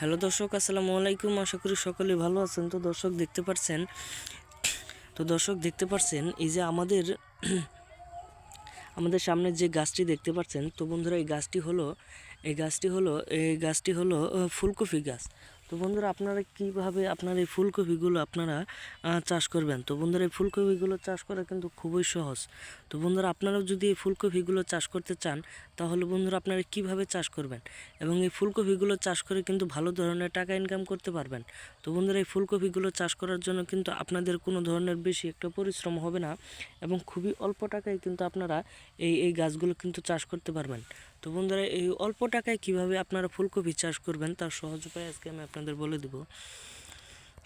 Hello দর্শক, আসসালামু আলাইকুম। আশা করি সকলে ভালো আছেন। তো দর্শক দেখতে পাচ্ছেন এই যে আমাদের সামনে যে গাছটি দেখতে পাচ্ছেন। তো বন্ধুরা, এই গাছটি হলো ফুলকপি গাছ। তো বন্ধুরা, আপনারা কিভাবে আপনার এই ফুলকপিগুলো চাষ করবেন। তো বন্ধুরা, এই ফুলকপিগুলো চাষ করা কিন্তু খুবই সহজ। তো বন্ধুরা, আপনারাও যদি এই ফুলকপিগুলো চাষ করতে চান, তাহলে বন্ধুরা আপনারা কিভাবে চাষ করবেন এবং এই ফুলকপিগুলো চাষ করে কিন্তু ভালো ধরনের টাকা ইনকাম করতে পারবেন। তো বন্ধুরা, এই ফুলকপিগুলো চাষ করার জন্য কিন্তু আপনাদের কোনো ধরনের বেশি একটা পরিশ্রম হবে না এবং খুবই অল্প টাকায় কিন্তু আপনারা এই গাছগুলো কিন্তু চাষ করতে পারবেন। তো বন্ধুরা, এই অল্প টাকায় কিভাবে আপনারা ফুলকপি চাষ করবেন তার সহজ উপায় আজকে আমি আপনাদের বলে দেব।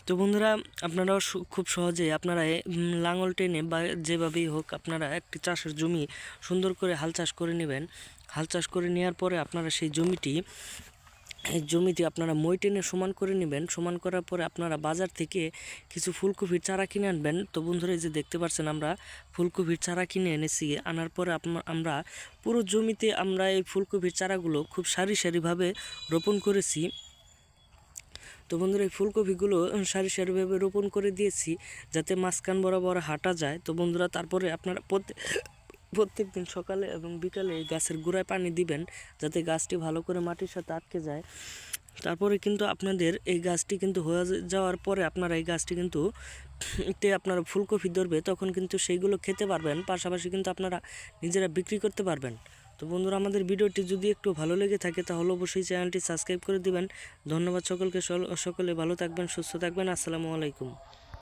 তো বন্ধুরা, আপনারাও খুব সহজেই আপনারা লাঙল টেনে বা যেভাবেই হোক আপনারা একটি চাষের জমি সুন্দর করে হাল চাষ করে নেবেন। হাল চাষ করে নেওয়ার পরে আপনারা সেই জমিটি আপনারা মই টেনে সমান করে নেবেন। সমান করার পরে আপনারা বাজার থেকে কিছু ফুলকপির চারা কিনে আনবেন। তো বন্ধুরা, এই যে দেখতে পাচ্ছেন আমরা ফুলকপির চারা কিনে এনেছি। আনার পরে আমরা পুরো জমিতে আমরা এই ফুলকপির চারাগুলো খুব সারি সারিভাবে রোপণ করেছি। তো বন্ধুরা, এই ফুলকপিগুলো সারি সারিভাবে রোপণ করে দিয়েছি যাতে মাঝখান বরাবর হাঁটা যায়। তো বন্ধুরা, তারপরে আপনারা প্রত্যেক দিন সকালে এবং বিকালে এই গাছের গোড়ায় পানি দিবেন যাতে গাছটি ভালো করে মাটির সাথে আটকে যায়। তারপরে কিন্তু আপনাদের এই গাছটি কিন্তু হয়ে যাওয়ার পরে আপনারা এই গাছটি কিন্তু আপনারা ফুলকপি ধরবে, তখন কিন্তু সেইগুলো খেতে পারবেন, পাশাপাশি কিন্তু আপনারা নিজেরা বিক্রি করতে পারবেন। তো বন্ধুরা, আমাদের ভিডিওটি যদি একটু ভালো লেগে থাকে তাহলে অবশ্যই চ্যানেলটি সাবস্ক্রাইব করে দিবেন। ধন্যবাদ সকলকে। সকলে ভালো থাকবেন, সুস্থ থাকবেন। আসসালামু আলাইকুম।